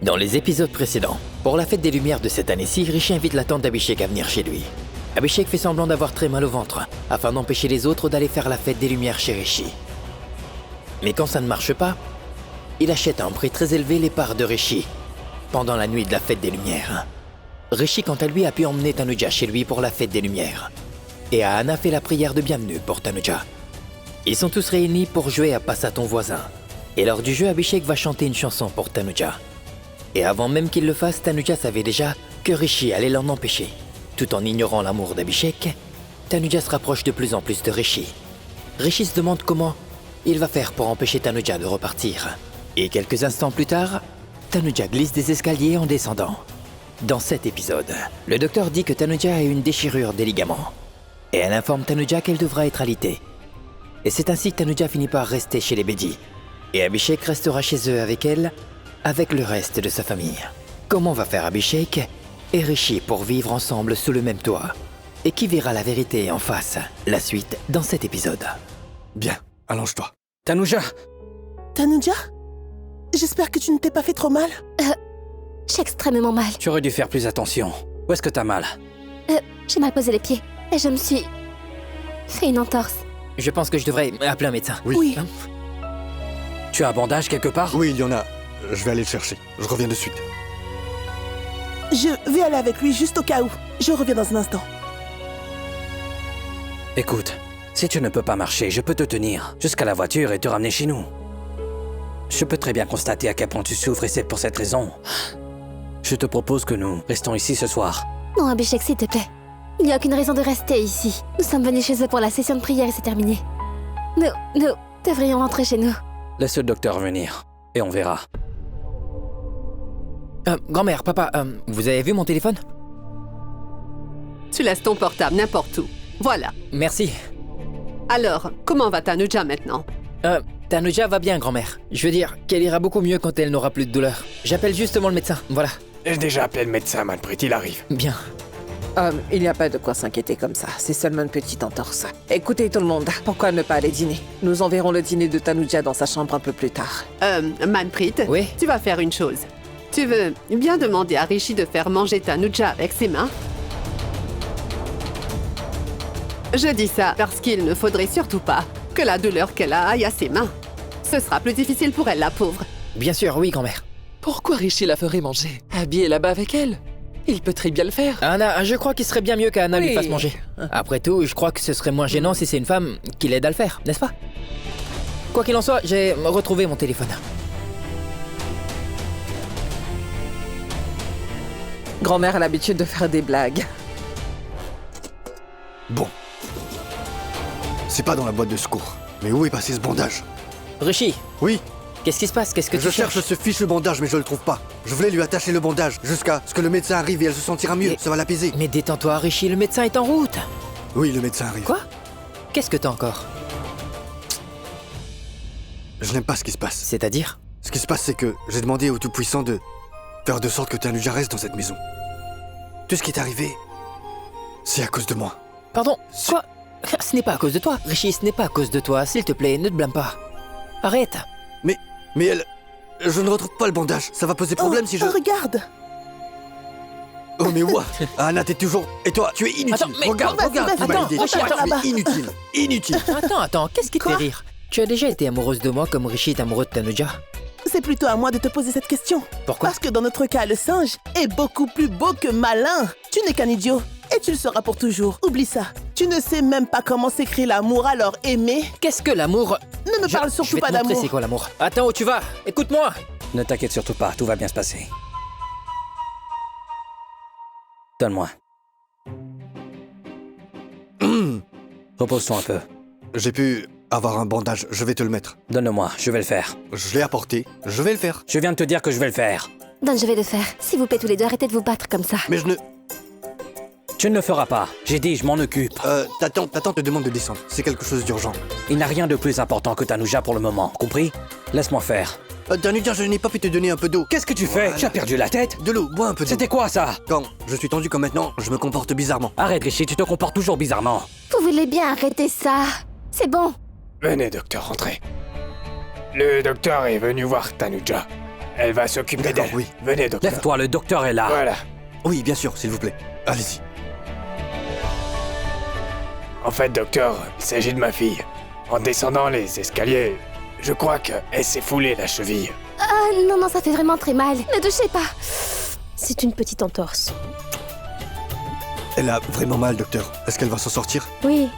Dans les épisodes précédents, pour la fête des Lumières de cette année-ci, Rishi invite la tante d'Abhishek à venir chez lui. Abhishek fait semblant d'avoir très mal au ventre, afin d'empêcher les autres d'aller faire la fête des Lumières chez Rishi. Mais quand ça ne marche pas, il achète à un prix très élevé les parts de Rishi, pendant la nuit de la fête des Lumières. Rishi, quant à lui, a pu emmener Tanuja chez lui pour la fête des Lumières. Et Ahana fait la prière de bienvenue pour Tanuja. Ils sont tous réunis pour jouer à Passe à ton voisin. Et lors du jeu, Abhishek va chanter une chanson pour Tanuja. Et avant même qu'il le fasse, Tanuja savait déjà que Rishi allait l'en empêcher. Tout en ignorant l'amour d'Abhishek, Tanuja se rapproche de plus en plus de Rishi. Rishi se demande comment il va faire pour empêcher Tanuja de repartir. Et quelques instants plus tard, Tanuja glisse des escaliers en descendant. Dans cet épisode, le docteur dit que Tanuja a une déchirure des ligaments. Et elle informe Tanuja qu'elle devra être alitée. Et c'est ainsi que Tanuja finit par rester chez les Bedi. Et Abhishek restera chez eux avec elle, avec le reste de sa famille. Comment va faire Abhishek et Rishi pour vivre ensemble sous le même toit? Et qui verra la vérité en face? La suite dans cet épisode. Bien, allonge-toi. Tanuja! Tanuja? J'espère que tu ne t'es pas fait trop mal. J'ai extrêmement mal. Tu aurais dû faire plus attention. Où est-ce que t'as mal? J'ai mal posé les pieds et je me suis fait une entorse. Je pense que je devrais appeler un médecin. Oui. Hein? Tu as un bandage quelque part? Oui, il y en a. Je vais aller le chercher. Je reviens de suite. Je vais aller avec lui juste au cas où. Je reviens dans un instant. Écoute, si tu ne peux pas marcher, je peux te tenir jusqu'à la voiture et te ramener chez nous. Je peux très bien constater à quel point tu souffres et c'est pour cette raison. Je te propose que nous restons ici ce soir. Non, Abhishek, s'il te plaît. Il n'y a aucune raison de rester ici. Nous sommes venus chez eux pour la session de prière et c'est terminé. Nous devrions rentrer chez nous. Laisse le docteur venir et on verra. Grand-mère, papa, vous avez vu mon téléphone? Tu laisses ton portable n'importe où. Voilà. Merci. Alors, comment va Tanuja maintenant? Tanuja va bien, grand-mère. Je veux dire qu'elle ira beaucoup mieux quand elle n'aura plus de douleur. J'appelle justement le médecin, voilà. J'ai déjà appelé le médecin, Manpreet, il arrive. Bien. Il n'y a pas de quoi s'inquiéter comme ça, c'est seulement une petite entorse. Écoutez tout le monde, pourquoi ne pas aller dîner? Nous enverrons le dîner de Tanuja dans sa chambre un peu plus tard. Manpreet, Oui? tu vas faire une chose. Tu veux bien demander à Rishi de faire manger Tanuja avec ses mains? Je dis ça parce qu'il ne faudrait surtout pas que la douleur qu'elle a aille à ses mains. Ce sera plus difficile pour elle, la pauvre. Bien sûr, oui, grand-mère. Pourquoi Rishi la ferait manger? Abby est là-bas avec elle. Il peut très bien le faire. Anna, je crois qu'il serait bien mieux qu'Anna lui Oui. fasse manger. Après tout, je crois que ce serait moins gênant si c'est une femme qui l'aide à le faire, n'est-ce pas? Quoi qu'il en soit, j'ai retrouvé mon téléphone. Grand-mère a l'habitude de faire des blagues. Bon. C'est pas dans la boîte de secours. Mais où est passé ce bandage? Rishi, Oui, qu'est-ce qui se passe? Qu'est-ce que je tu cherche ce fichu bandage, mais je le trouve pas. Je voulais lui attacher le bandage jusqu'à ce que le médecin arrive et elle se sentira mieux. Mais- Ça va l'apaiser. Mais détends-toi, Rishi, le médecin est en route. Oui, le médecin arrive. Quoi? Qu'est-ce que t'as encore? Je n'aime pas ce qui se passe. C'est-à-dire? Ce qui se passe, c'est que j'ai demandé au Tout-Puissant de faire de sorte que Tanuja reste dans cette maison. Tout ce qui est arrivé, c'est à cause de moi. Pardon, quoi? Ce n'est pas à cause de toi, Rishi, ce n'est pas à cause de toi, s'il te plaît, ne te blâme pas. Arrête. Mais elle... Je ne retrouve pas le bandage. Ça va poser problème si je... Regarde. Oh mais what? Anna, t'es toujours... Et toi, tu es inutile. Attends, mais regarde, vas-y, regarde, vas-y, tu m'as attends, aidé. Richie, attends, Tu là-bas. es inutile. Inutile. Attends, qu'est-ce qui te fait Quoi? rire? Tu as déjà été amoureuse de moi comme Rishi est amoureux de Tanuja. C'est plutôt à moi de te poser cette question. Pourquoi? Parce que dans notre cas, le singe est beaucoup plus beau que malin. Tu n'es qu'un idiot. Et tu le seras pour toujours. Oublie ça. Tu ne sais même pas comment s'écrit l'amour, alors aimer. Qu'est-ce que l'amour? Ne me parle Je surtout vais pas te montrer d'amour. c'est quoi l'amour. Attends, où tu vas? Écoute-moi. Ne t'inquiète surtout pas, tout va bien se passer. Donne-moi. Repose-toi un peu. J'ai pu avoir un bandage. Je vais te le mettre. Donne-le-moi, je vais le faire. Je l'ai apporté. Je vais le faire. Je viens de te dire que je vais le faire. Don, je vais le faire. S'il vous plaît, tous les deux, arrêtez de vous battre comme ça. Mais je ne... Tu ne le feras pas. J'ai dit, je m'en occupe. Ta tante te demande de descendre. C'est quelque chose d'urgent. Il n'a rien de plus important que Tanuja pour le moment, compris? Laisse-moi faire. Tanuja, je n'ai pas pu te donner un peu d'eau. Qu'est-ce que tu fais? Voilà. Tu as perdu la tête? De l'eau, bois un peu d'eau. C'était quoi ça? Quand je suis tendu comme maintenant, je me comporte bizarrement. Arrête, Rishi, tu te comportes toujours bizarrement. Vous voulez bien arrêter ça? C'est bon. Venez, docteur, rentrez. Le docteur est venu voir Tanuja. Elle va s'occuper D'accord, d'elle. oui. Venez, docteur. Lève-toi, le docteur est là. Voilà. Oui, bien sûr, s'il vous plaît. Allez-y. En fait, docteur, il s'agit de ma fille. En descendant les escaliers, je crois qu'elle s'est foulée la cheville. Ah non, non, ça fait vraiment très mal. Ne touchez pas. C'est une petite entorse. Elle a vraiment mal, docteur. Est-ce qu'elle va s'en sortir? Oui,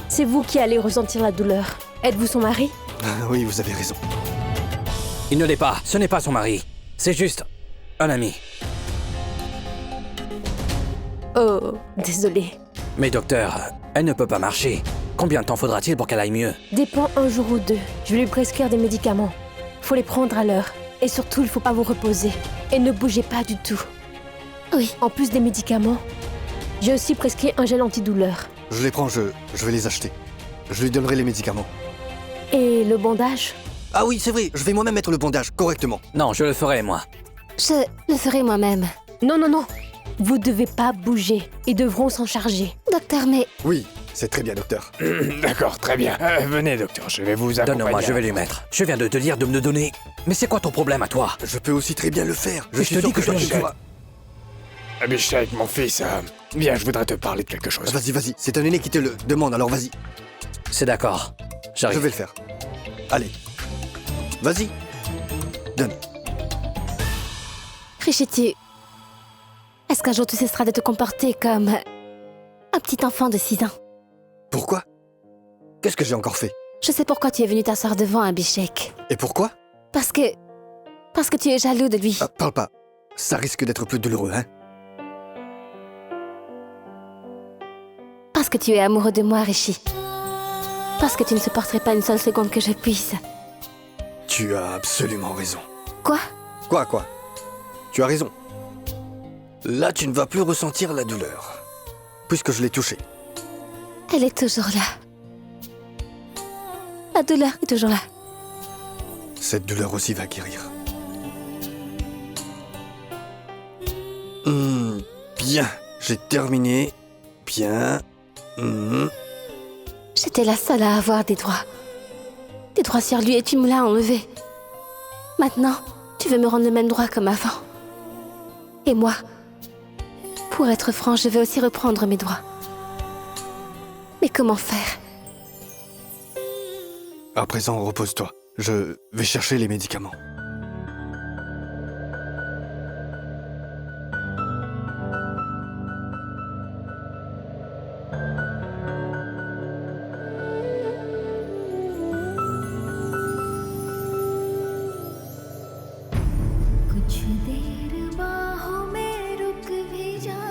c'est vous qui allez ressentir la douleur. Êtes-vous son mari? Ah, oui, vous avez raison. Il ne l'est pas. Ce n'est pas son mari. C'est juste un ami. Oh, désolé. Mais docteur, elle ne peut pas marcher. Combien de temps faudra-t-il pour qu'elle aille mieux? Dépend un jour ou deux. Je vais lui prescrire des médicaments. Faut les prendre à l'heure. Et surtout, il faut pas vous reposer. Et ne bougez pas du tout. Oui. En plus des médicaments, j'ai aussi prescrit un gel antidouleur. Je les prends, je vais les acheter. Je lui donnerai les médicaments. Et le bandage? Ah oui, c'est vrai, je vais moi-même mettre le bandage, correctement. Non, je le ferai, moi. Je le ferai moi-même. Non, non, non. Vous devez pas bouger. Ils devront s'en charger. Docteur, mais Oui, c'est très bien, docteur. D'accord, très bien. Venez, docteur, je vais vous accompagner. Donne-moi, je vais lui mettre. Je viens de te dire de me le donner. Mais c'est quoi ton problème à toi? Je peux aussi très bien le faire. Je te dis que je dois le fais. Abhishek, mon fils, viens, je voudrais te parler de quelque chose. Vas-y, vas-y, c'est un aîné qui te le demande, alors vas-y. C'est d'accord. Je J'arrive. vais le faire. Allez. Vas-y. Donne. Rishi, est-ce qu'un jour tu cesseras de te comporter comme un petit enfant de 6 ans? Pourquoi? Qu'est-ce que j'ai encore fait? Je sais pourquoi tu es venu t'asseoir devant Abhishek. Et pourquoi? Parce que tu es jaloux de lui. Ah, parle pas. Ça risque d'être plus douloureux, hein? Parce que tu es amoureux de moi, Rishi. Parce que tu ne supporterais pas une seule seconde que je puisse. Tu as absolument raison. Quoi? Quoi? Tu as raison. Là, tu ne vas plus ressentir la douleur. Puisque je l'ai touchée. Elle est toujours là. La douleur est toujours là. Cette douleur aussi va guérir. Bien. J'ai terminé. Bien. J'étais la seule à avoir des droits. Des droits sur lui et tu me l'as enlevé. Maintenant, tu veux me rendre le même droit comme avant. Et moi, pour être franc, je vais aussi reprendre mes droits. Mais comment faire? À présent, repose-toi. Je vais chercher les médicaments. कुछ देर बाहों में रुक भी जा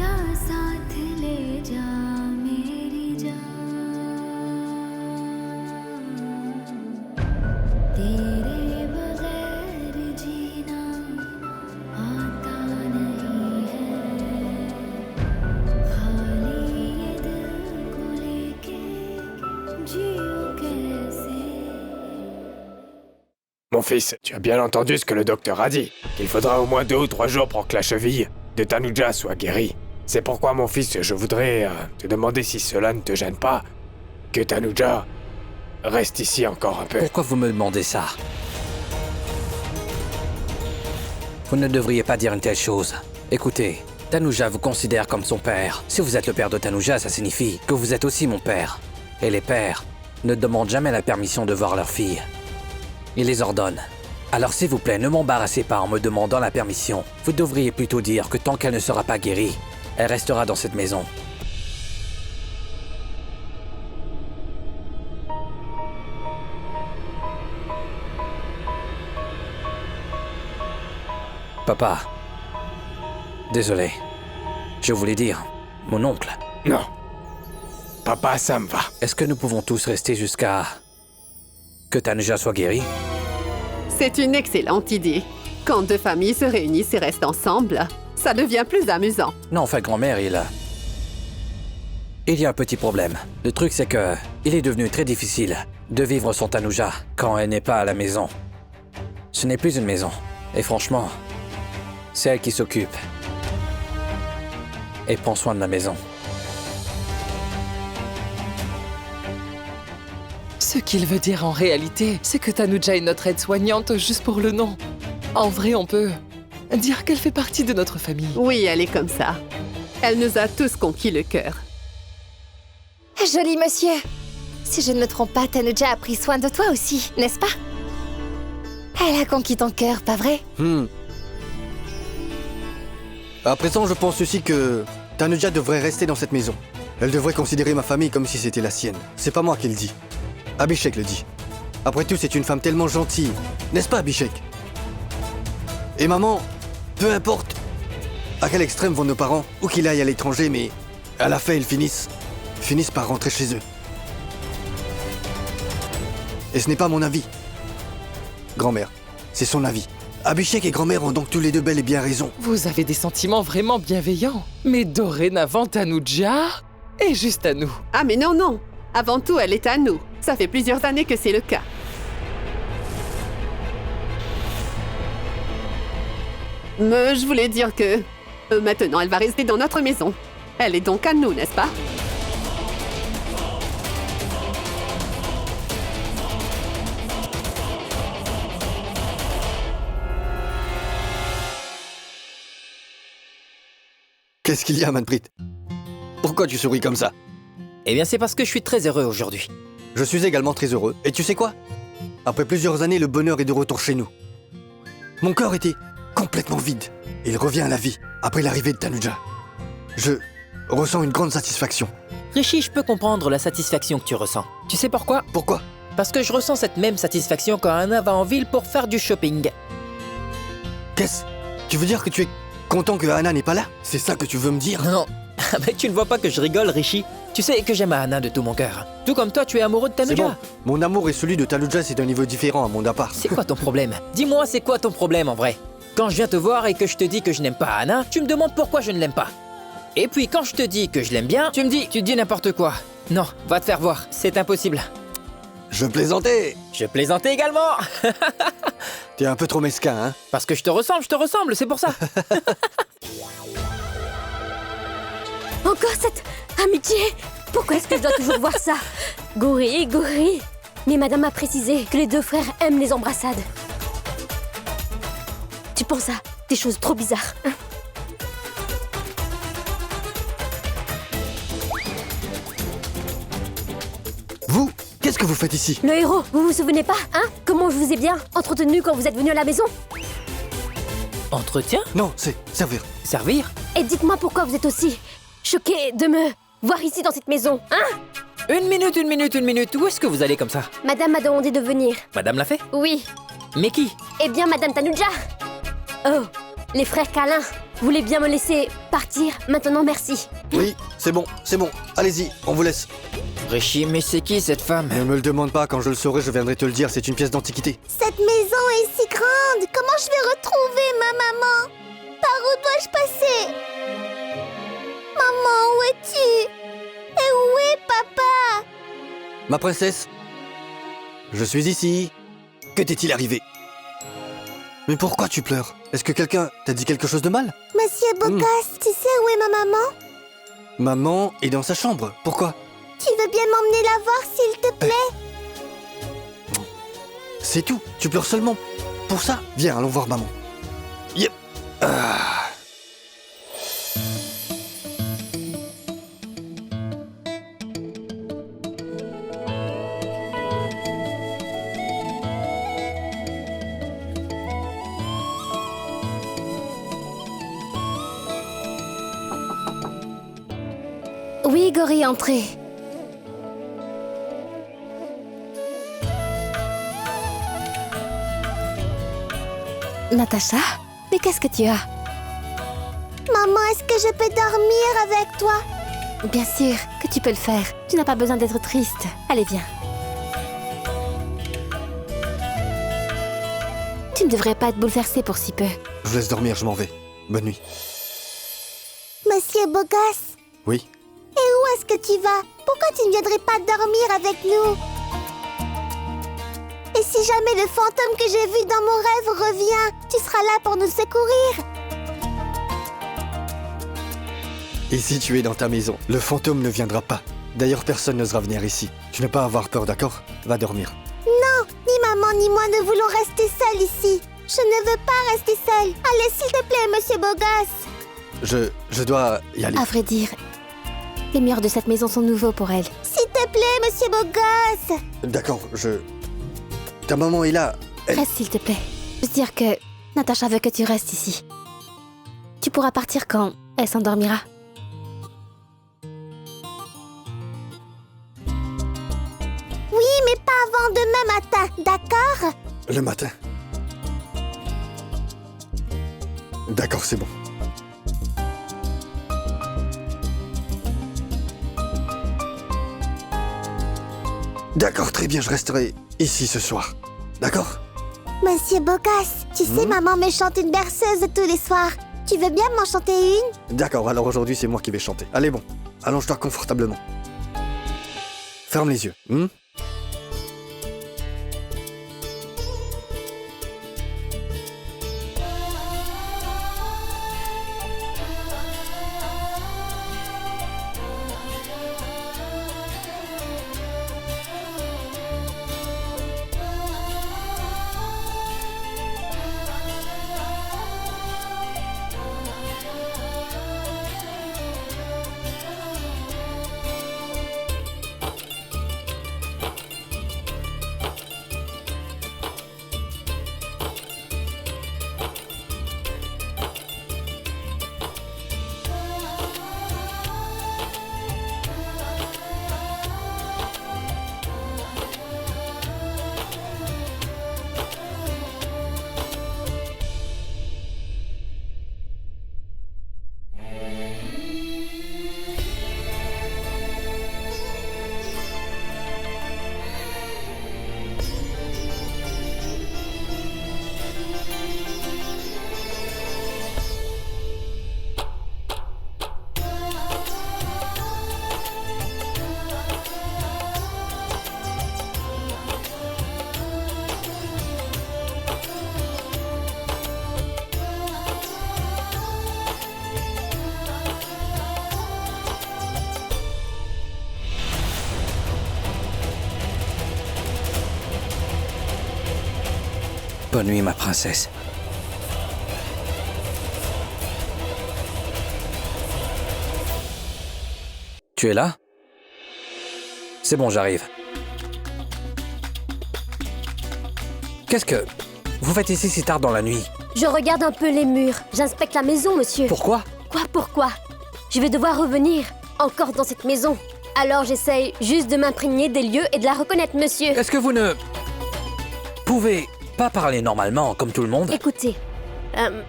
या साथ ले जा मेरी जान तेरे बगैर जीना आता नहीं है खाली ये दिल को लेके जियो कैसे. Mon fils, tu as bien entendu ce que le docteur a dit. Qu'il faudra au moins 2 ou 3 jours pour que la cheville de Tanuja soit guérie. C'est pourquoi, mon fils, je voudrais te demander si cela ne te gêne pas, que Tanuja reste ici encore un peu. Pourquoi vous me demandez ça? Vous ne devriez pas dire une telle chose. Écoutez, Tanuja vous considère comme son père. Si vous êtes le père de Tanuja, ça signifie que vous êtes aussi mon père. Et les pères ne demandent jamais la permission de voir leur fille. Ils les ordonnent. Alors s'il vous plaît, ne m'embarrassez pas en me demandant la permission. Vous devriez plutôt dire que tant qu'elle ne sera pas guérie, elle restera dans cette maison. Papa. Désolé. Je voulais dire, mon oncle. Non. Papa, ça me va. Est-ce que nous pouvons tous rester jusqu'à... que Tanuja soit guérie? C'est une excellente idée. Quand 2 familles se réunissent et restent ensemble, ça devient plus amusant. Non, enfin, grand-mère, il y a un petit problème. Le truc, c'est que il est devenu très difficile de vivre sans Tanuja quand elle n'est pas à la maison. Ce n'est plus une maison. Et franchement, c'est elle qui s'occupe et prend soin de la maison. Ce qu'il veut dire en réalité, c'est que Tanuja est notre aide-soignante juste pour le nom. En vrai, on peut dire qu'elle fait partie de notre famille. Oui, elle est comme ça. Elle nous a tous conquis le cœur. Joli monsieur. Si je ne me trompe pas, Tanuja a pris soin de toi aussi, n'est-ce pas? Elle a conquis ton cœur, pas vrai? À présent, je pense aussi que Tanuja devrait rester dans cette maison. Elle devrait considérer ma famille comme si c'était la sienne. C'est pas moi qui le dis. Abhishek le dit. Après tout, c'est une femme tellement gentille. N'est-ce pas, Abhishek? Et maman, peu importe à quel extrême vont nos parents, ou qu'il aille à l'étranger, mais à la fin, ils finissent par rentrer chez eux. Et ce n'est pas mon avis. Grand-mère, c'est son avis. Abhishek et grand-mère ont donc tous les deux bel et bien raison. Vous avez des sentiments vraiment bienveillants. Mais dorénavant, Tanuja est juste à nous. Ah mais non, non. Avant tout, elle est à nous. Ça fait plusieurs années que c'est le cas. Mais je voulais dire que... maintenant, elle va rester dans notre maison. Elle est donc à nous, n'est-ce pas? Qu'est-ce qu'il y a, Manpreet? Pourquoi tu souris comme ça? Eh bien, c'est parce que je suis très heureux aujourd'hui. Je suis également très heureux. Et tu sais quoi? Après plusieurs années, le bonheur est de retour chez nous. Mon corps était complètement vide. Et il revient à la vie après l'arrivée de Tanuja. Je ressens une grande satisfaction. Rishi, je peux comprendre la satisfaction que tu ressens. Tu sais pourquoi? Pourquoi? Parce que je ressens cette même satisfaction quand Anna va en ville pour faire du shopping. Qu'est-ce? Tu veux dire que tu es content que Anna n'est pas là? C'est ça que tu veux me dire? Non, mais tu ne vois pas que je rigole, Rishi. Tu sais que j'aime Anna de tout mon cœur. Tout comme toi, tu es amoureux de Tanuja. C'est bon. Mon amour et celui de Tanuja, c'est d'un niveau différent à mon appart. C'est quoi ton problème? Dis-moi, c'est quoi ton problème en vrai? Quand je viens te voir et que je te dis que je n'aime pas Anna, tu me demandes pourquoi je ne l'aime pas. Et puis quand je te dis que je l'aime bien, tu te dis n'importe quoi. Non, va te faire voir, c'est impossible. Je plaisantais. Je plaisantais également. T'es un peu trop mesquin, hein? Parce que je te ressemble, c'est pour ça. Encore cette amitié! Pourquoi est-ce que je dois toujours voir ça? Gori, Gori! Mais madame a précisé que les deux frères aiment les embrassades. Tu penses à des choses trop bizarres, hein? Vous? Qu'est-ce que vous faites ici? Le héros, vous vous souvenez pas, hein? Comment je vous ai bien entretenu quand vous êtes venu à la maison? Entretien? Non, c'est servir. Servir? Et dites-moi pourquoi vous êtes aussi choqué de me voir ici dans cette maison, hein? Une minute, où est-ce que vous allez comme ça? Madame m'a demandé de venir. Madame l'a fait? Oui. Mais qui? Eh bien, Madame Tanuja. Oh, les frères câlins. Vous voulez bien me laisser partir maintenant, merci. Oui, c'est bon, allez-y, on vous laisse. Rishi, mais c'est qui cette femme? Ne me le demande pas, quand je le saurai, je viendrai te le dire, c'est une pièce d'antiquité. Cette maison est si grande. Comment je vais retrouver ma maman? Par où dois-je passer? Maman, où es-tu? Et où est papa? Ma princesse, je suis ici. Que t'est-il arrivé? Mais pourquoi tu pleures? Est-ce que quelqu'un t'a dit quelque chose de mal? Monsieur Bokas, tu sais où est ma maman? Maman est dans sa chambre, pourquoi? Tu veux bien m'emmener la voir, s'il te plaît? C'est tout, tu pleures seulement pour ça? Viens, allons voir maman. Yep. Oui, Gori, entrez. Natacha, mais qu'est-ce que tu as? Maman, est-ce que je peux dormir avec toi? Bien sûr que tu peux le faire. Tu n'as pas besoin d'être triste. Allez, viens. Tu ne devrais pas être bouleversée pour si peu. Je vous laisse dormir, je m'en vais. Bonne nuit. Monsieur Bogas, Oui? et où est-ce que tu vas? Pourquoi tu ne viendrais pas dormir avec nous? Et si jamais le fantôme que j'ai vu dans mon rêve revient, tu seras là pour nous secourir. Et si tu es dans ta maison, le fantôme ne viendra pas. D'ailleurs, personne n'osera venir ici. Tu n'as pas à avoir peur, d'accord? Va dormir. Non, ni maman ni moi ne voulons rester seuls ici. Je ne veux pas rester seule. Allez, s'il te plaît, monsieur Bogas. Je dois y aller. À vrai dire, les murs de cette maison sont nouveaux pour elle. S'il te plaît, monsieur Bogas. D'accord, Ta maman est là. Reste, s'il te plaît. Juste dire que Natacha veut que tu restes ici. Tu pourras partir quand elle s'endormira. Oui, mais pas avant demain matin, d'accord? Le matin. D'accord, c'est bon. D'accord, très bien, je resterai ici ce soir. D'accord? Monsieur Bogas, tu sais, maman me chante une berceuse tous les soirs. Tu veux bien m'en chanter une? D'accord, alors aujourd'hui c'est moi qui vais chanter. Allez bon, allonge-toi confortablement. Ferme les yeux. Bonne nuit, ma princesse. Tu es là? C'est bon, j'arrive. Qu'est-ce que... Vous faites ici si tard dans la nuit? Je regarde un peu les murs. J'inspecte la maison, monsieur. Pourquoi? Quoi, pourquoi? Je vais devoir revenir. Encore dans cette maison. Alors j'essaye juste de m'imprégner des lieux et de la reconnaître, monsieur. Est-ce que vous ne... pouvez pas parler normalement, comme tout le monde? Écoutez,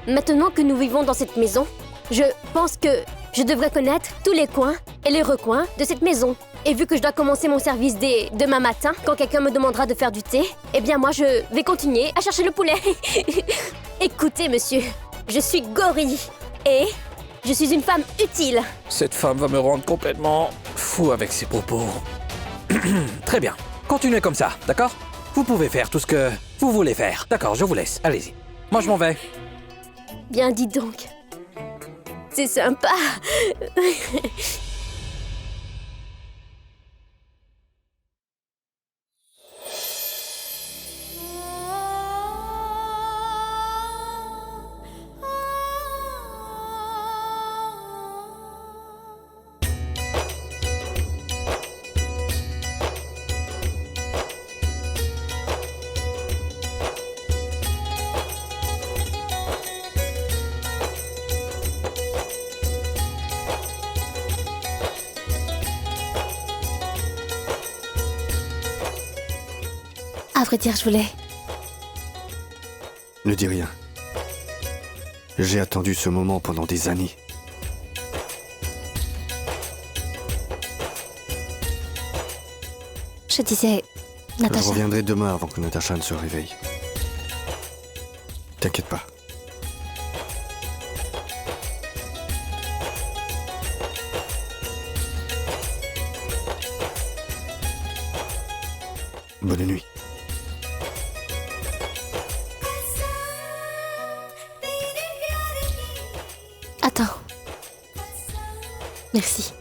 maintenant que nous vivons dans cette maison, je pense que je devrais connaître tous les coins et les recoins de cette maison. Et vu que je dois commencer mon service dès demain matin, quand quelqu'un me demandera de faire du thé, eh bien moi je vais continuer à chercher le poulet. Écoutez, monsieur, je suis Gori et je suis une femme utile. Cette femme va me rendre complètement fou avec ses propos. Très bien, continuez comme ça, d'accord? Vous pouvez faire tout ce que vous voulez faire. D'accord, je vous laisse, allez-y. Moi je m'en vais. Bien dit donc. C'est sympa. À vrai dire, je voulais... Ne dis rien. J'ai attendu ce moment pendant des années. Je disais... Natacha... Je reviendrai demain avant que Natacha ne se réveille. T'inquiète pas. Bonne nuit. Attends. Merci.